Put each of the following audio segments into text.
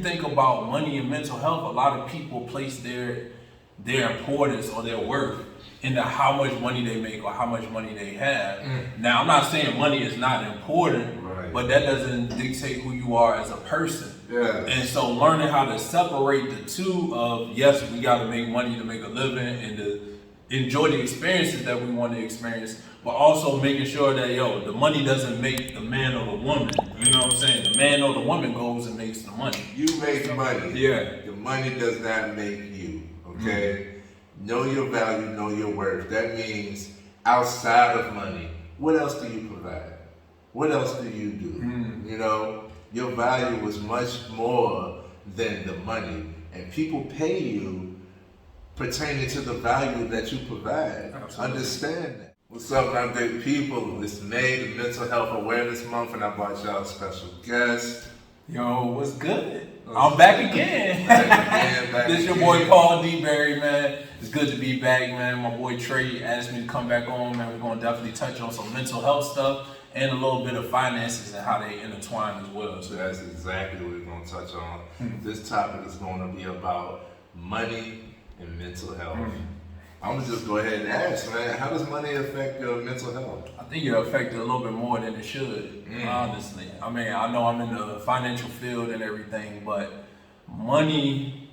think about money and mental health, a lot of people place their importance or their worth into how much money they make or how much money they have. Now, I'm not saying money is not important, but that doesn't dictate who you are as a person. And so learning how to separate the two of, yes, we got to make money to make a living and to enjoy the experiences that we want to experience, but also making sure that, the money doesn't make the man or the woman. You know what I'm saying? The man or the woman goes and makes the money. You make money. Yeah. The money does not make you, okay? Know your value, know your worth. That means outside of money, what else do you provide? What else do you do? You know, your value is much more than the money. And people pay you pertaining to the value that you provide. Absolutely. Understand that. What's up, my big people? It's May, the Mental Health Awareness Month, and I brought y'all a special guest. Yo, what's good? I'm back again. This your boy Paul DeBerry, man. It's good to be back, man. My boy Trey asked me to come back on, man. We're going to definitely touch on some mental health stuff and a little bit of finances and how they intertwine as well. So that's exactly what we're going to touch on. This topic is going to be about money and mental health. I'm going to just go ahead and ask, man, how does money affect your mental health? I think it affects it a little bit more than it should, honestly. I mean, I know I'm in the financial field and everything, but money,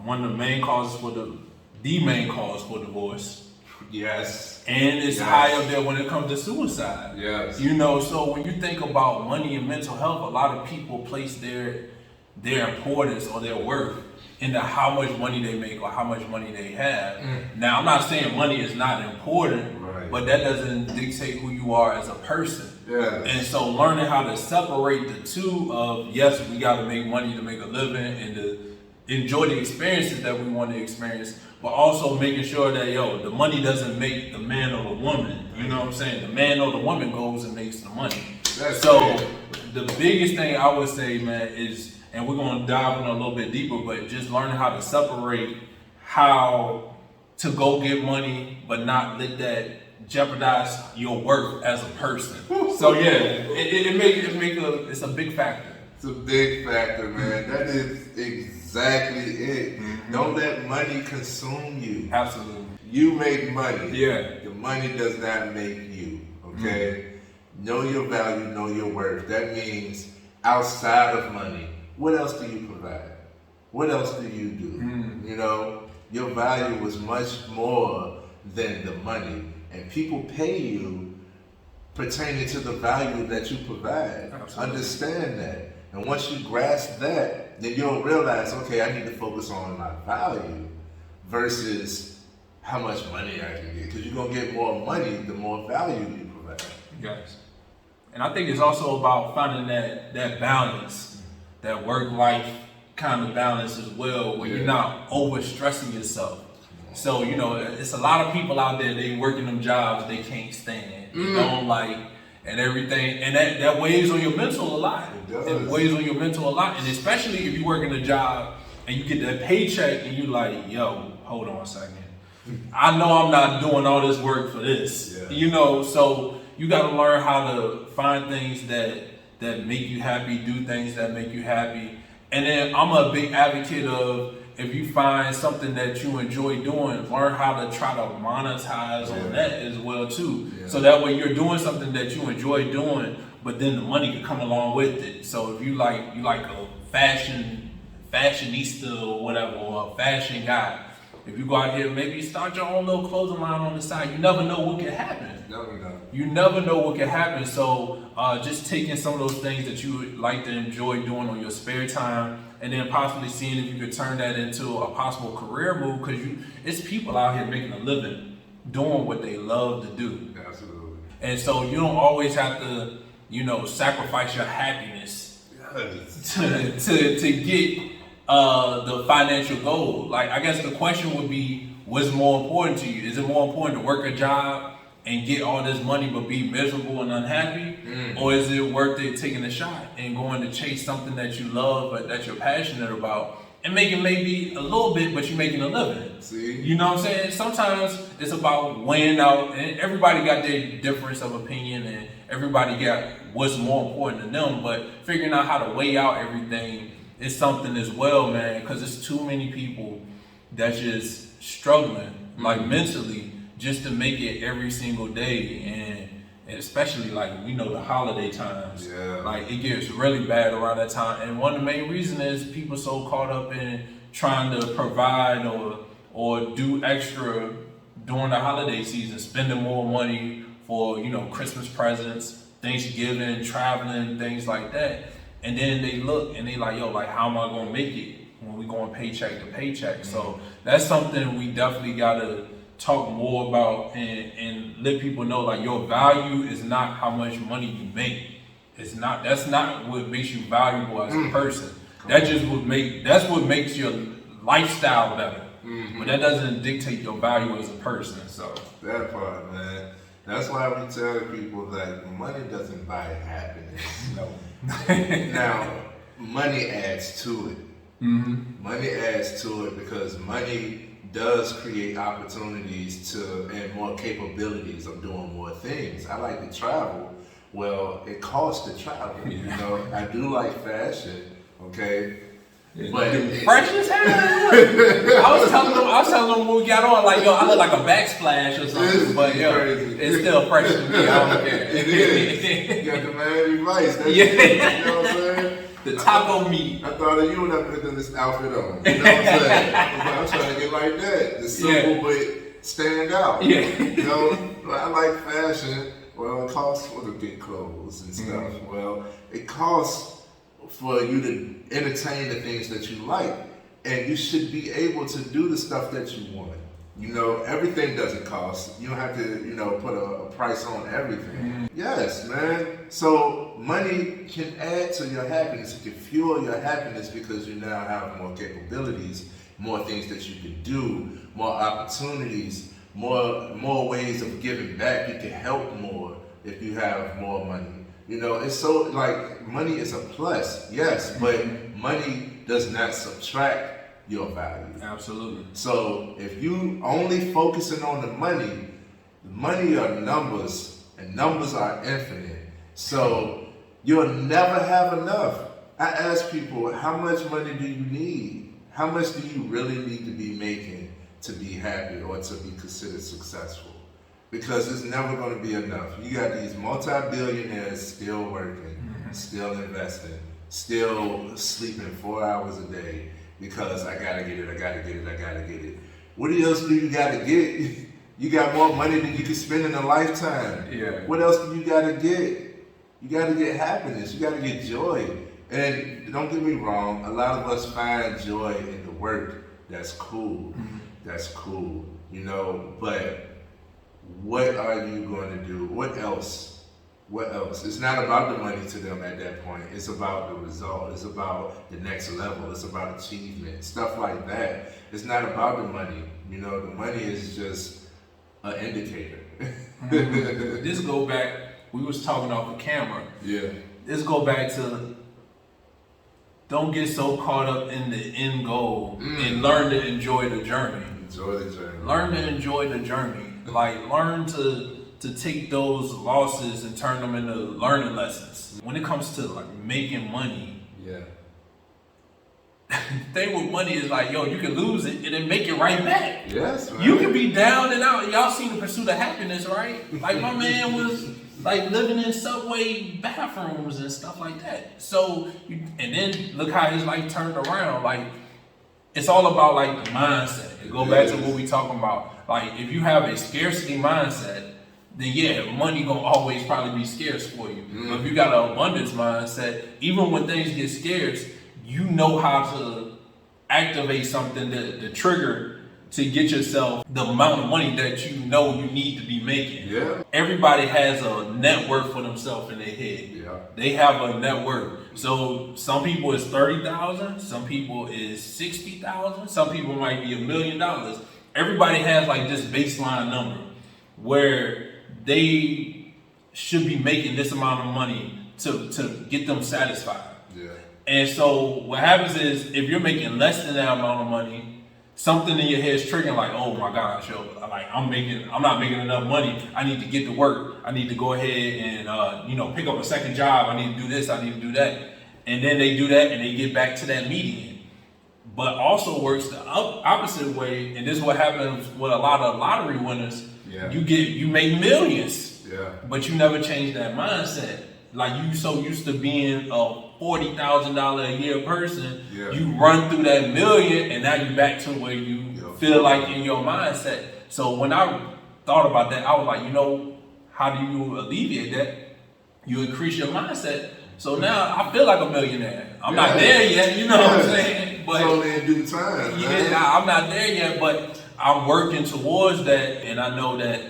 one of the main causes for the main cause for divorce. Yes. And it's high up there when it comes to suicide. Yes. You know, so when you think about money and mental health, a lot of people place their importance or their worth into how much money they make or how much money they have. Now, I'm not saying money is not important, but that doesn't dictate who you are as a person. And so learning how to separate the two of, yes, we got to make money to make a living and to enjoy the experiences that we want to experience, but also making sure that, the money doesn't make the man or the woman. You know what I'm saying? The man or the woman goes and makes the money. The biggest thing I would say, man, is, and we're going to dive in a little bit deeper, but just learning how to separate how to go get money, but not let that jeopardize your worth as a person. So it's a big factor. It's a big factor, man. That is exactly it. Don't let money consume you. Absolutely. You make money. Yeah. The money does not make you, okay? Know your value, know your worth. That means outside of money, what else do you provide? What else do you do? You know, your value is much more than the money. And people pay you pertaining to the value that you provide. Absolutely. Understand that. And once you grasp that, then you'll realize, okay, I need to focus on my value versus how much money I can get. Because you're going to get more money the more value you provide. Yes. And I think it's also about finding that balance. That work-life kind of balance as well, where you're not overstressing yourself. So, it's a lot of people out there, they working them jobs they can't stand, they don't like, and everything, and that weighs on your mental a lot. It weighs on your mental a lot, and especially if you work in a job and you get that paycheck and you like, hold on a second. I know I'm not doing all this work for this, so you got to learn how to find things that make you happy, do things that make you happy. And then I'm a big advocate of, if you find something that you enjoy doing, learn how to try to monetize on that as well too. So that way you're doing something that you enjoy doing, but then the money can come along with it. So if you like a fashionista or whatever, or a fashion guy, if you go out here, maybe start your own little clothing line on the side. You never know what can happen. You never know what can happen. So just taking some of those things that you would like to enjoy doing on your spare time, and then possibly seeing if you could turn that into a possible career move, because it's people out here making a living doing what they love to do. Absolutely. And so you don't always have to, sacrifice your happiness to get the financial goal. Like, I guess the question would be, what's more important to you? Is it more important to work a job and get all this money but be miserable and unhappy? Or is it worth it taking a shot and going to chase something that you love but that you're passionate about and making maybe a little bit, but you're making a living? See? You know what I'm saying? Sometimes it's about weighing out, and everybody got their difference of opinion and everybody got what's more important to them, but figuring out how to weigh out everything it's something as well, man, because it's too many people that's just struggling, like mentally, just to make it every single day. And especially like we know the holiday times, like it gets really bad around that time. And one of the main reasons is people so caught up in trying to provide or do extra during the holiday season, spending more money for, you know, Christmas presents, Thanksgiving, traveling, things like that. And then they look and they like, yo, like, how am I gonna make it when we going paycheck to paycheck? So that's something we definitely gotta talk more about and let people know, like, your value is not how much money you make. That's not what makes you valuable as a person. That's what makes your lifestyle better. But that doesn't dictate your value as a person. So that part, man. That's why we tell people that money doesn't buy happiness. No. Now, money adds to it. Money adds to it because money does create opportunities and more capabilities of doing more things. I like to travel. Well, it costs to travel. You know, I do like fashion. Okay. But fresh as hell. I was telling them when we got on, like, yo, I look like a backsplash or something, but yo, it's still fresh to me. I don't care. It is. You got the Miami Vice. That's yeah. You know what I'm saying? The taco meat. I thought of you when I put this outfit on. You know what I'm saying? I'm trying to get like that. The simple but stand out. Yeah. You know, I like fashion. Well, it costs for the big clothes and stuff. Well, it costs for you to entertain the things that you like, and you should be able to do the stuff that you want. You know, everything doesn't cost. You don't have to, you know, put a price on everything. Yes, man. So money can add to your happiness. It can fuel your happiness because you now have more capabilities, more things that you can do, more opportunities, more ways of giving back. You can help more if you have more money. You know, it's so, like, money is a plus, yes, but money does not subtract your value. Absolutely. So if you only focusing on the money are numbers, and numbers are infinite. So you'll never have enough. I ask people, how much money do you need? How much do you really need to be making to be happy or to be considered successful? Because it's never going to be enough. You got these multi-billionaires still working, still investing, still sleeping 4 hours a day because I gotta get it. What else do you gotta get? You got more money than you can spend in a lifetime. Yeah. What else do you gotta get? You gotta get happiness. You gotta get joy. And don't get me wrong, a lot of us find joy in the work. That's cool. That's cool. You know, but what are you going to do? What else? It's not about the money to them at that point. It's about the result. It's about the next level. It's about achievement, stuff like that. It's not about the money. You know, the money is just an indicator. This go back, we was talking off the camera. Yeah. This go back to, don't get so caught up in the end goal and learn to enjoy the journey. Enjoy the journey. Learn to enjoy the journey. Like, learn to take those losses and turn them into learning lessons. When it comes to, like, making money, the thing with money is like, yo, you can lose it and then make it right back. Yes, man. You can be down and out. Y'all seen The Pursuit of Happiness, right? Like, my man was like living in subway bathrooms and stuff like that. So, and then look how his life turned around. Like, it's all about, like, the mindset. It go back to what we talking about. Like, if you have a scarcity mindset, then money gonna always probably be scarce for you. But if you got an abundance mindset, even when things get scarce, you know how to activate something to trigger to get yourself the amount of money that you know you need to be making. Yeah. Everybody has a net worth for themselves in their head. Yeah. They have a net worth. So some people is 30,000, some people is 60,000, some people might be $1 million. Everybody has like this baseline number where they should be making this amount of money to get them satisfied. Yeah. And so what happens is if you're making less than that amount of money, something in your head is triggering like, oh my gosh, yo, like I'm not making enough money. I need to get to work. I need to go ahead and pick up a second job. I need to do this. I need to do that. and then they do that and they get back to that median. But also works the opposite way, and this is what happens with a lot of lottery winners. Yeah. You make millions, but you never change that mindset. Like you so used to being a $40,000 a year person, you run through that million, and now you're back to where you feel like in your mindset. So when I thought about that, I was like, how do you alleviate that? You increase your mindset. So now I feel like a millionaire. I'm not there yet, you know what I'm saying? But it's only in due time. I'm not there yet, but I'm working towards that, and I know that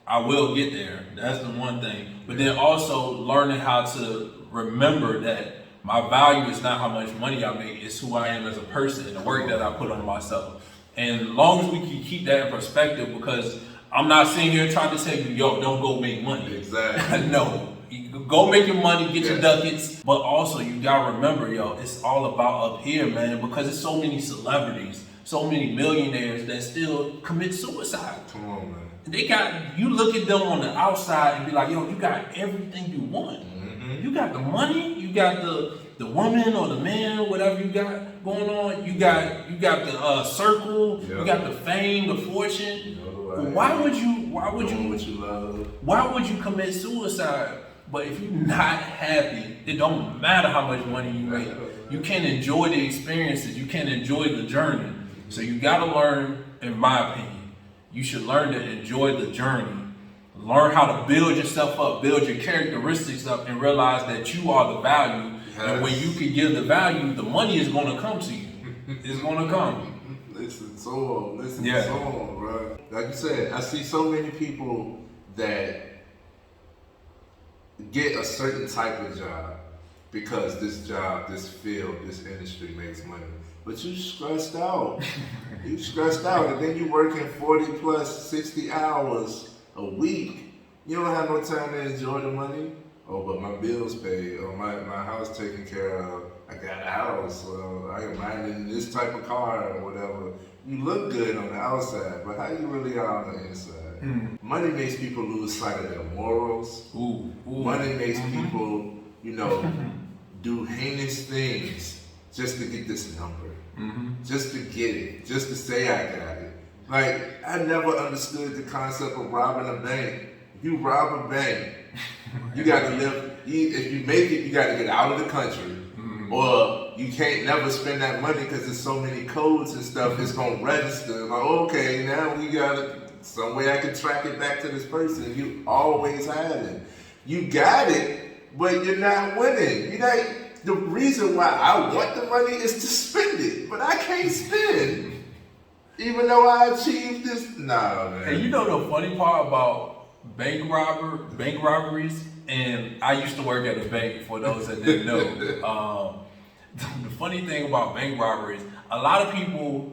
I will get there. That's the one thing. But then also learning how to remember that my value is not how much money I make, it's who I am as a person and the work that I put on myself. And as long as we can keep that in perspective, because I'm not sitting here trying to tell you, don't go make money. Exactly. No. You go make your money, get your ducats, but also you gotta remember, it's all about up here, man, because there's so many celebrities, so many millionaires that still commit suicide. Come on, man. You look at them on the outside and be like, you got everything you want. Mm-hmm. You got the money, you got the woman or the man, whatever you got going on. You got the circle, you got the fame, the fortune. Why would you commit suicide? But if you're not happy, it don't matter how much money you make. You can't enjoy the experiences. You can't enjoy the journey. So you gotta learn, in my opinion, you should learn to enjoy the journey. Learn how to build yourself up, build your characteristics up, and realize that you are the value. And when you can give the value, the money is gonna come to you. It's gonna come. Listen to them, bro. Like you said, I see so many people that get a certain type of job because this job, this field, this industry makes money. But you stressed out. And then you working 40 plus 60 hours a week. You don't have no time to enjoy the money. Oh, but my bills paid, or my house taken care of. I got a house, I am riding this type of car or whatever. You look good on the outside, but how you really are on the inside? Money makes people lose sight of their morals. Money makes people, do heinous things just to get this number, just to get it, just to say I got it. Like, I never understood the concept of robbing a bank. If you rob a bank, you got to live. If you make it, you got to get out of the country. Or you can't never spend that money because there's so many codes and stuff. It's going to register. Like, okay, now we got some way I can track it back to this person. You always had it. You got it, but you're not winning. The reason why I want the money is to spend it, but I can't spend. Even though I achieved this. Nah, man. And the funny part about bank robberies, and I used to work at a bank, for those that didn't know. The funny thing about bank robberies, a lot of people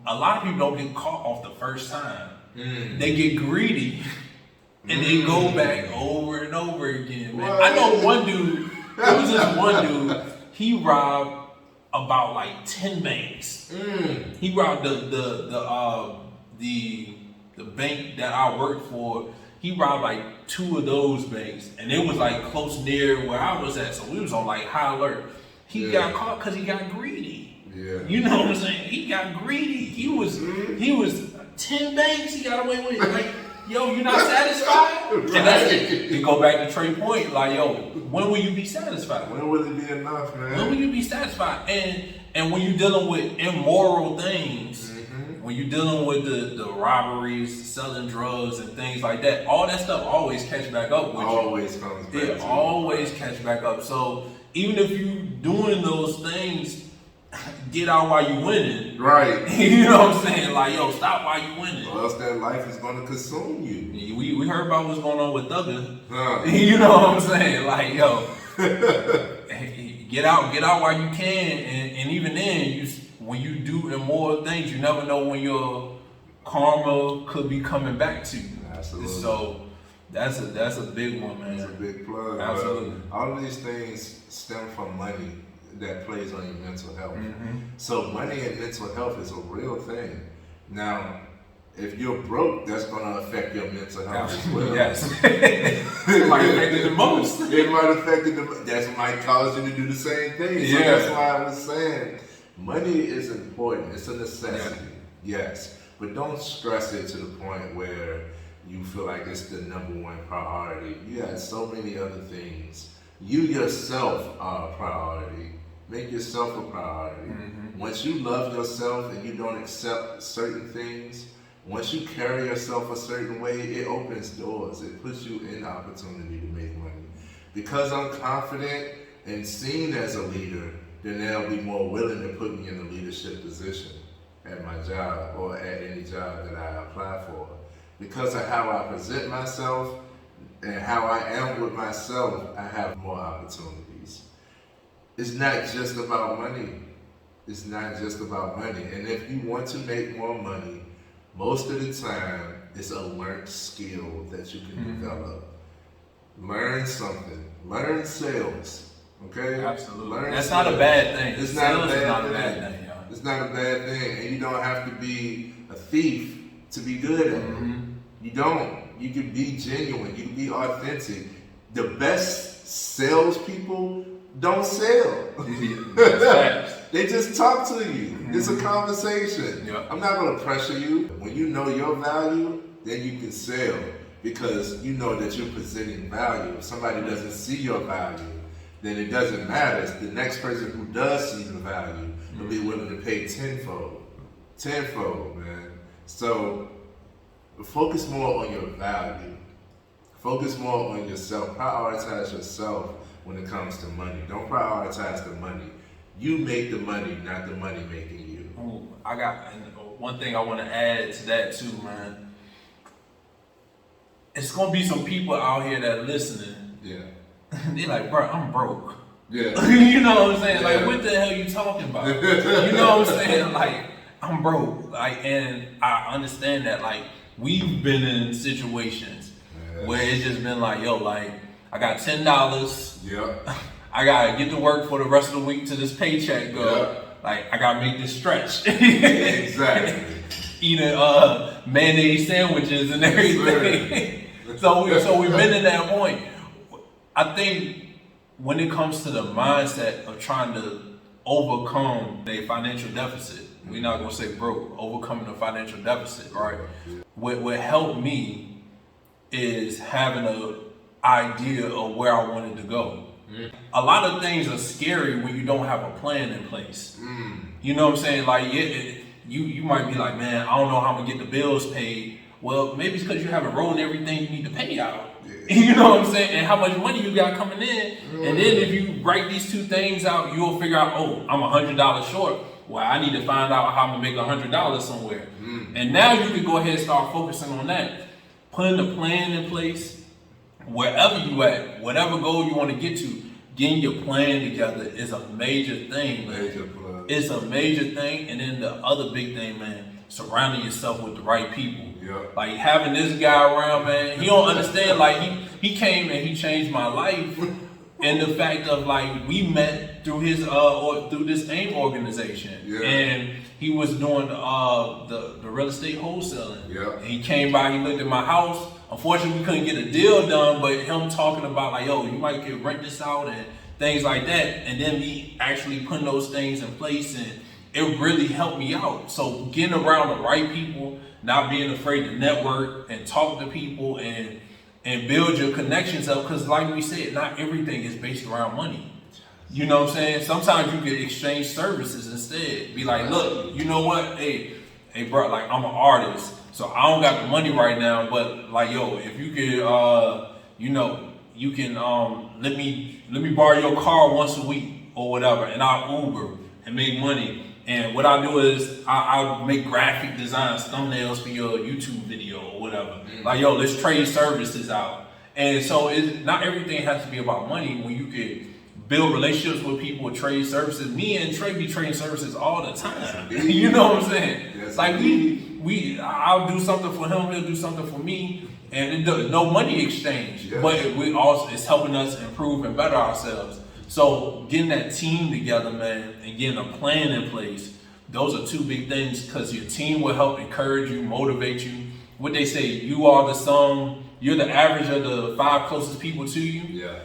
don't get caught off the first time. They get greedy and they go back over and over again, man. I know one dude, there was this one dude, he robbed about like 10 banks. He robbed the bank that I worked for. He robbed like 2 of those banks, and it was like close near where I was at, so we was on like high alert. He got caught because he got greedy. Yeah. You know what I'm saying? He got greedy. He was 10 banks he got away with. Like, you're not satisfied? Right. And that's it. You go back to Trey Point, like, when will you be satisfied? When will it be enough, man? When will you be satisfied? And when you're dealing with immoral things, when you're dealing with the robberies, selling drugs and things like that, all that stuff always catch back up with you. Always comes back. It always catch back up. So even if you doing those things, get out while you winning. Right. You know what I'm saying? Like, stop while you winning. Or else that life is going to consume you. We heard about what's going on with Thugger. You know what I'm saying? Like, get out while you can. And even then, when you do immoral things, you never know when your karma could be coming back to you. Absolutely. So that's a big one, man. That's a big plug. Absolutely. All of these things stem from money that plays on your mental health. So money and mental health is a real thing. Now, if you're broke, that's going to affect your mental health as well. Yes. It might affect it the most. It might affect it the most. That might cause you to do the same thing. So that's why I was saying money is important. It's a necessity. Yes. But don't stress it to the point where you feel like it's the number one priority. You have so many other things. You yourself are a priority. Make yourself a priority. Mm-hmm. Once you love yourself and you don't accept certain things, once you carry yourself a certain way, it opens doors. It puts you in opportunity to make money. Because I'm confident and seen as a leader, then they'll be more willing to put me in a leadership position at my job or at any job that I apply for. Because of how I present myself and how I am with myself, I have more opportunities. It's not just about money. It's not just about money. And if you want to make more money, most of the time, it's a learned skill that you can develop. Learn something. Learn sales. Okay? Absolutely. That's not a bad thing. It's not a bad thing. It's not a bad thing. And you don't have to be a thief to be good at it. You don't. You can be genuine. You can be authentic. The best salespeople don't sell. They just talk to you. It's a conversation. Yep. I'm not going to pressure you. When you know your value, then you can sell because you know that you're presenting value. If somebody doesn't see your value, then it doesn't matter. The next person who does see the value will be willing to pay tenfold. Tenfold, man. So focus more on your value. Focus more on yourself. Prioritize yourself when it comes to money. Don't prioritize the money. You make the money, not the money making you. Ooh, I got one thing I want to add to that too, man. It's gonna be some people out here that are listening. Yeah. They're like, bro, I'm broke. Yeah. You know what I'm saying? Like, what the hell are you talking about? You know what I'm saying? Like, I'm broke. Like, and I understand that. Like, we've been in situations where it's just been like, yo, like, I got $10. Yeah. I gotta get to work for the rest of the week till this paycheck go. Yeah. Like, I gotta make this stretch. Exactly. Eating mayonnaise sandwiches and everything. So we've been in that point. I think when it comes to the mindset of trying to overcome a financial deficit, we're not gonna say broke, overcoming a financial deficit, right? What helped me is having an idea of where I wanted to go. A lot of things are scary when you don't have a plan in place. You know what I'm saying? Like, you might be like, man, I don't know how I'm gonna get the bills paid. Well, maybe it's because you haven't rolled everything you need to pay out. You know what I'm saying? And how much money you got coming in. And then if you write these two things out, you'll figure out, oh, I'm $100 short. Well, I need to find out how I'm gonna make $100 somewhere. And now you can go ahead and start focusing on that. Putting a plan in place. Wherever you at, whatever goal you want to get to, getting your plan together is a major thing, man. It's a major thing. And then the other big thing, man, surrounding yourself with the right people. Yeah. Like having this guy around, man, he don't understand. Like he came and he changed my life. And the fact of like we met through his through this AIM organization. Yeah. And he was doing the real estate wholesaling. Yeah. And he came by, he looked at my house. Unfortunately, we couldn't get a deal done, but him talking about like, yo, you might get rent this out and things like that. And then me actually putting those things in place, and it really helped me out. So getting around the right people, not being afraid to network and talk to people and build your connections up. Because like we said, not everything is based around money. You know what I'm saying? Sometimes you can exchange services instead. Be like, look, you know what? Hey, bro, like I'm an artist. So I don't got the money right now, but like, yo, if you could, you can let me borrow your car once a week or whatever, and I'll Uber and make money. And what I do is I'll make graphic designs, thumbnails for your YouTube video or whatever. Like, yo, let's trade services out. And so not everything has to be about money. When you could build relationships with people, trade services. Me and Trey be trading services all the time. You know what I'm saying? Yes, like I'll do something for him, he'll do something for me, and no money exchange. Yes. But it's helping us improve and better ourselves. So getting that team together, man, and getting a plan in place those are two big things, because your team will help encourage you, motivate you. What they say, you are the sum, you're the average of the 5 closest people to you. Yeah.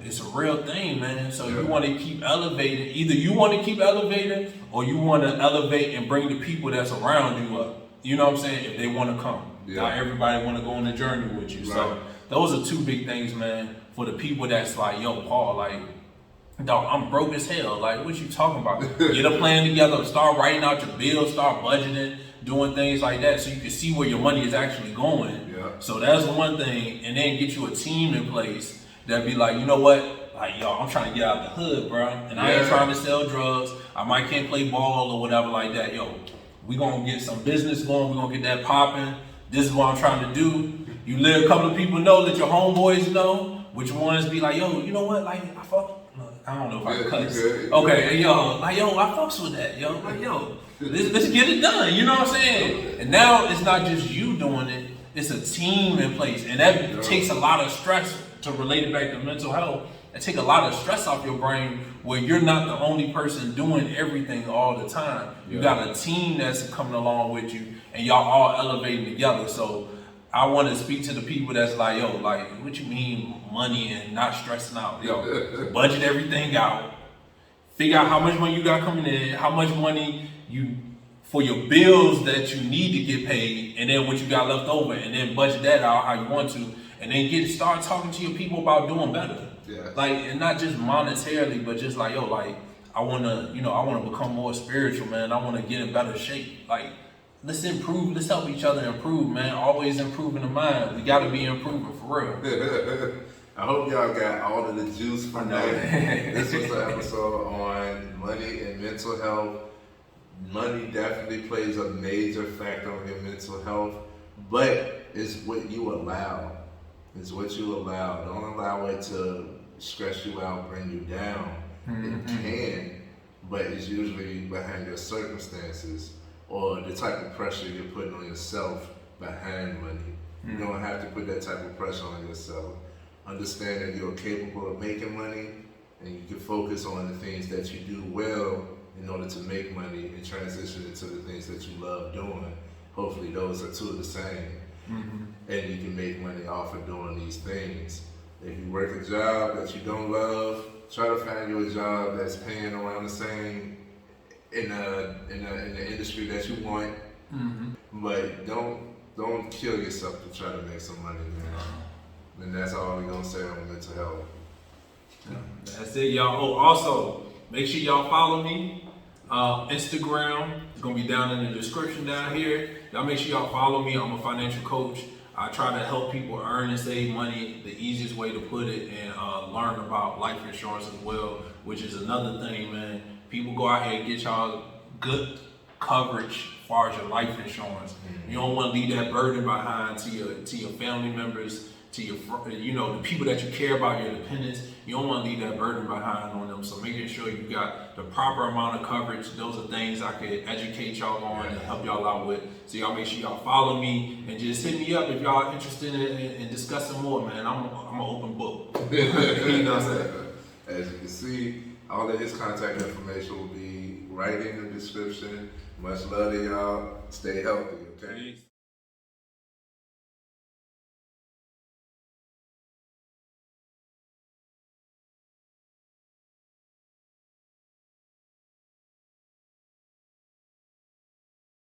It's a real thing, man. So you want to keep elevating. Either you want to keep elevating, or you want to elevate and bring the people that's around you up. You know what I'm saying? If they want to come. Not everybody want to go on the journey with you. Right. So those are two big things, man, for the people that's like, yo, Paul, like, dog, I'm broke as hell. Like, what you talking about? Get a plan together, start writing out your bills, start budgeting, doing things like that, so you can see where your money is actually going. Yeah. So that's one thing, and then get you a team in place that be like, you know what? Like, yo, I'm trying to get out the hood, bro, and I ain't trying to sell drugs. I can't play ball or whatever like that. Yo, we gonna get some business going. We gonna get that popping. This is what I'm trying to do. You let a couple of people know, let your homeboys know. Which ones be like, yo, you know what? Like, I don't know if I can cuss. Okay, yo, like, yo, I fucks with that, yo. Like, yo, let's get it done. You know what I'm saying? And now it's not just you doing it; it's a team in place, and that takes a lot of stress. To relate it back to mental health, it takes a lot of stress off your brain, where you're not the only person doing everything all the time. You got a team that's coming along with you, and y'all all elevating together. So I want to speak to the people that's like, yo, like, what you mean money and not stressing out? Yo, budget everything out. Figure out how much money you got coming in, how much money you for your bills that you need to get paid, and then what you got left over, and then budget that out how you want to, and then start talking to your people about doing better. Yeah. Like, and not just monetarily, but just like, yo, like, I wanna become more spiritual, man. I wanna get in better shape. Like, let's improve, let's help each other improve, man. Always improving the mind. We gotta be improving for real. I hope y'all got all of the juice from that. This was an episode on money and mental health. Money definitely plays a major factor on your mental health, but it's what you allow. It's what you allow. Don't allow it to stress you out, bring you down. It can, but it's usually behind your circumstances or the type of pressure you're putting on yourself behind money. You don't have to put that type of pressure on yourself. Understand that you're capable of making money, and you can focus on the things that you do well in order to make money and transition into the things that you love doing. Hopefully those are two of the same. And you can make money off of doing these things. If you work a job that you don't love, try to find you a job that's paying around the same in the industry that you want. But don't kill yourself to try to make some money, man. And that's all we're gonna say on mental health. That's it, y'all. Oh, also, make sure y'all follow me. Instagram, it's gonna be down in the description down here. Y'all make sure y'all follow me. I'm a financial coach. I try to help people earn and save money the easiest way to put it, and learn about life insurance as well, which is another thing, man. People go out here and get y'all good coverage as far as your life insurance. You don't want to leave that burden behind to your family members, to your, the people that you care about, your dependents. You don't want to leave that burden behind on them. So making sure you got the proper amount of coverage. Those are things I could educate y'all on and help y'all out with. So y'all make sure y'all follow me and just hit me up if y'all interested in discussing more, man. I'm an open book. You know what I'm saying? As you can see, all of his contact information will be right in the description. Much love to y'all. Stay healthy, okay? Peace.